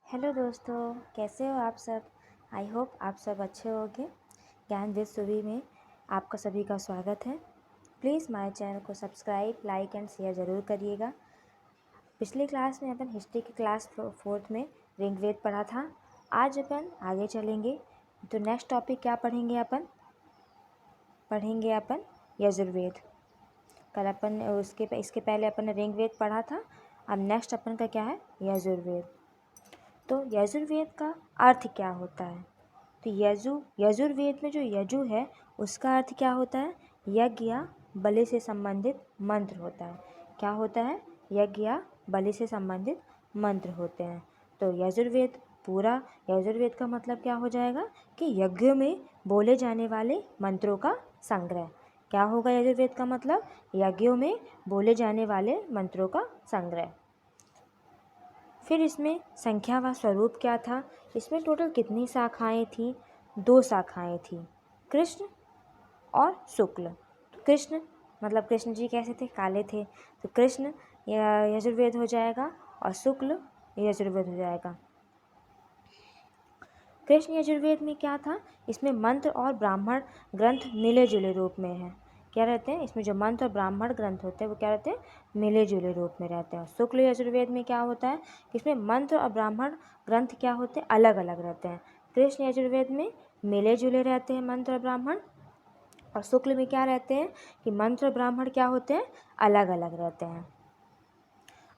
Hello दोस्तों, कैसे हो आप सब। आई होप आप सब अच्छे होंगे। ज्ञान विद सुभी में आपका सभी का स्वागत है। प्लीज़ हमारे चैनल को सब्सक्राइब, लाइक एंड शेयर ज़रूर करिएगा। पिछली क्लास में अपन हिस्ट्री की क्लास 4th में ऋग्वेद पढ़ा था। आज अपन आगे चलेंगे तो नेक्स्ट टॉपिक क्या पढ़ेंगे अपन यजुर्वेद। कल अपन इसके पहले अपन ने ऋग्वेद पढ़ा था। अब नेक्स्ट अपन का क्या है, यजुर्वेद। तो यजुर्वेद का अर्थ क्या होता है? तो यजुर्वेद में जो यजु है उसका अर्थ क्या होता है? यज्ञ या बलि से संबंधित मंत्र होता है। क्या होता है? यज्ञ या बलि से संबंधित मंत्र होते हैं। तो यजुर्वेद का मतलब क्या हो जाएगा कि यज्ञों में बोले जाने वाले मंत्रों का संग्रह। क्या होगा यजुर्वेद का मतलब? यज्ञों में बोले जाने वाले मंत्रों का संग्रह। फिर इसमें संख्या व स्वरूप क्या था? इसमें टोटल कितनी शाखाएं थी? 2 शाखाएं थी, कृष्ण और शुक्ल। तो कृष्ण मतलब कृष्ण जी कैसे थे? काले थे, तो कृष्ण यजुर्वेद हो जाएगा और शुक्ल यजुर्वेद हो जाएगा। कृष्ण यजुर्वेद में क्या था? इसमें मंत्र और ब्राह्मण ग्रंथ मिले जुले रूप में है। क्या रहते हैं इसमें? जो मंत्र और ब्राह्मण ग्रंथ होते हैं वो क्या रहते हैं? मिले जुले रूप में रहते हैं। शुक्ल यजुर्वेद में क्या होता है? इसमें मंत्र और ब्राह्मण ग्रंथ क्या होते हैं? अलग अलग रहते हैं। कृष्ण यजुर्वेद में मिले जुले रहते हैं मंत्र और ब्राह्मण, और शुक्ल में क्या रहते हैं कि मंत्र और ब्राह्मण क्या होते हैं? अलग अलग रहते हैं।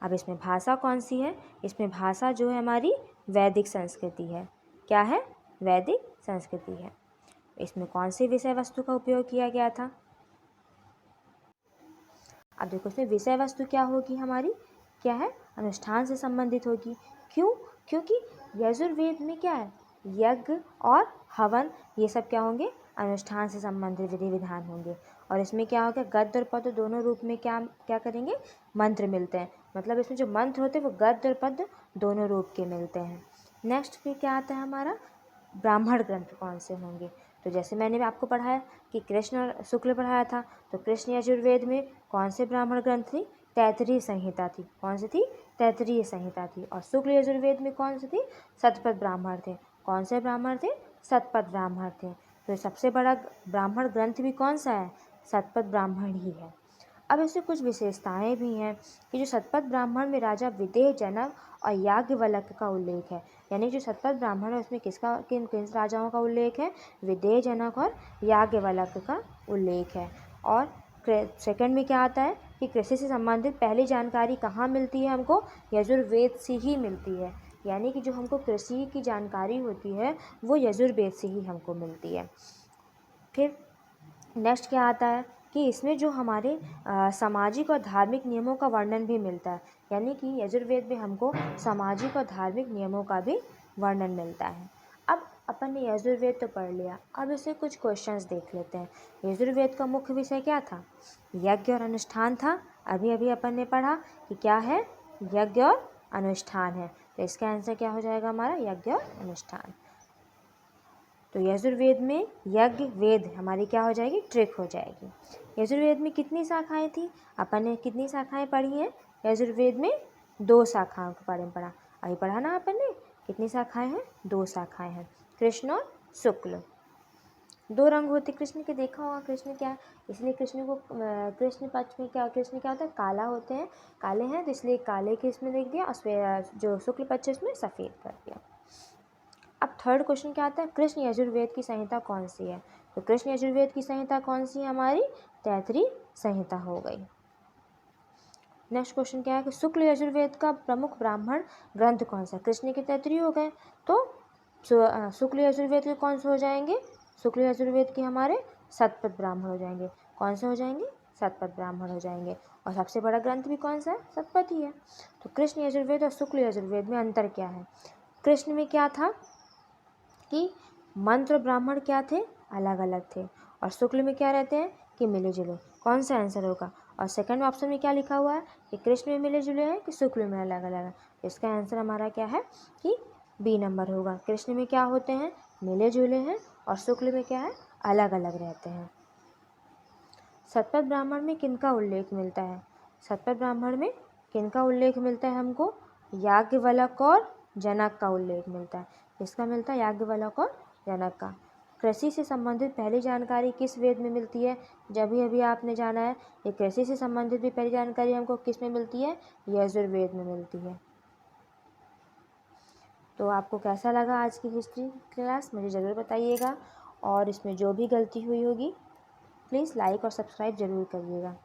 अब इसमें भाषा कौन सी है? इसमें भाषा जो है हमारी वैदिक संस्कृति है। क्या है? वैदिक संस्कृति है। इसमें कौन सी विषय वस्तु का उपयोग किया गया था? अब देखो इसमें विषय वस्तु क्या होगी हमारी? क्या है? अनुष्ठान से संबंधित होगी। क्यों? क्योंकि यजुर्वेद में क्या है? यज्ञ और हवन ये सब क्या होंगे? अनुष्ठान से संबंधित विधि विधान होंगे। और इसमें क्या होगा? गद्य और पद्य दोनों रूप में क्या क्या करेंगे? मंत्र मिलते हैं। मतलब इसमें जो मंत्र होते हैं वो गद्य और पद्य दोनों रूप के मिलते हैं। नेक्स्ट फिर क्या आता है हमारा? ब्राह्मण ग्रंथ कौन से होंगे? तो जैसे मैंने भी आपको पढ़ाया कि कृष्ण और शुक्ल पढ़ाया था, तो कृष्ण यजुर्वेद में कौन से ब्राह्मण ग्रंथ थी? तैत्तिरीय संहिता थी। कौन सी थी? तैत्तिरीय संहिता थी। और शुक्ल यजुर्वेद में कौन सी थी? शतपथ ब्राह्मण थे। कौन से ब्राह्मण थे? शतपथ ब्राह्मण थे। तो सबसे बड़ा ब्राह्मण ग्रंथ भी कौन सा है? शतपथ ब्राह्मण ही है। अब इसमें कुछ विशेषताएं भी हैं कि जो शतपथ ब्राह्मण में राजा विदेह, जनक और याज्ञवल्क्य का उल्लेख है। यानी जो शतपथ ब्राह्मण है उसमें किन किन राजाओं का उल्लेख है? विदेह, जनक और याज्ञवल्क्य का उल्लेख है। और सेकंड में क्या आता है कि कृषि से संबंधित पहली जानकारी कहाँ मिलती है हमको? यजुर्वेद से ही मिलती है। यानी कि जो हमको कृषि की जानकारी होती है वो यजुर्वेद से ही हमको मिलती है। फिर नेक्स्ट क्या आता है कि इसमें जो हमारे सामाजिक और धार्मिक नियमों का वर्णन भी मिलता है। यानी कि यजुर्वेद में हमको सामाजिक और धार्मिक नियमों का भी वर्णन मिलता है। अब अपन ने यजुर्वेद तो पढ़ लिया, अब इसे कुछ क्वेश्चंस देख लेते हैं। यजुर्वेद का मुख्य विषय क्या था? यज्ञ और अनुष्ठान था। अभी अभी अपन ने पढ़ा कि क्या है? यज्ञ और अनुष्ठान है। तो इसका आंसर क्या हो जाएगा हमारा? यज्ञ और अनुष्ठान। तो यजुर्वेद में यज्ञ वेद हमारी क्या हो जाएगी? ट्रिक हो जाएगी। यजुर्वेद में कितनी शाखाएं थी? अपन ने कितनी शाखाएं पढ़ी हैं? यजुर्वेद में 2 शाखाओं के बारे में पढ़ा। अभी पढ़ा ना अपन ने? कितनी शाखाएं हैं? 2 शाखाएं हैं, कृष्ण और शुक्ल। 2 रंग होते कृष्ण के, देखा होगा कृष्ण क्या है, इसलिए कृष्ण को कृष्ण पक्ष में क्या, कृष्ण क्या होता है? काला होते हैं, काले हैं, तो इसलिए काले के इसमें लिख दिया और जो शुक्ल पक्ष है इसमें सफ़ेद कर दिया। अब थर्ड क्वेश्चन क्या आता है? कृष्ण यजुर्वेद की संहिता कौन सी है? तो कृष्ण यजुर्वेद की संहिता कौन सी है हमारी? तैत्तिरीय संहिता हो गई। नेक्स्ट क्वेश्चन क्या है कि शुक्ल यजुर्वेद का प्रमुख ब्राह्मण ग्रंथ कौन सा? कृष्ण के तैत्तिरीय हो गए, तो शुक्ल यजुर्वेद के कौन से हो जाएंगे? शुक्ल यजुर्वेद के हमारे शतपथ ब्राह्मण हो जाएंगे। कौन से हो जाएंगे? शतपथ ब्राह्मण हो जाएंगे। और सबसे बड़ा ग्रंथ भी कौन सा है? शतपथ ही है। तो कृष्ण यजुर्वेद और शुक्ल यजुर्वेद में अंतर क्या है? कृष्ण में क्या था कि मंत्र ब्राह्मण क्या थे? अलग अलग थे। और शुक्ल में क्या रहते हैं कि मिले जुले। कौन सा आंसर होगा? और सेकंड ऑप्शन में क्या लिखा हुआ है कि कृष्ण में मिले जुले हैं कि शुक्ल में अलग अलग है? इसका आंसर हमारा क्या है कि बी नंबर होगा। कृष्ण में क्या होते हैं? मिले जुले हैं, और शुक्ल में क्या है? अलग अलग रहते हैं। शतपथ ब्राह्मण में किनका उल्लेख मिलता है? शतपथ ब्राह्मण में किनका उल्लेख मिलता है हमको? याज्ञवल्क्य और जनक का उल्लेख मिलता है। किसका मिलता है? याज्ञवल्क्य और जनक का। कृषि से संबंधित पहली जानकारी किस वेद में मिलती है? जब भी अभी आपने जाना है, ये कृषि से संबंधित भी पहली जानकारी हमको किस में मिलती है? यजुर्वेद में मिलती है। तो आपको कैसा लगा आज की हिस्ट्री क्लास, मुझे ज़रूर बताइएगा, और इसमें जो भी गलती हुई होगी प्लीज़ लाइक और सब्सक्राइब ज़रूर करिएगा।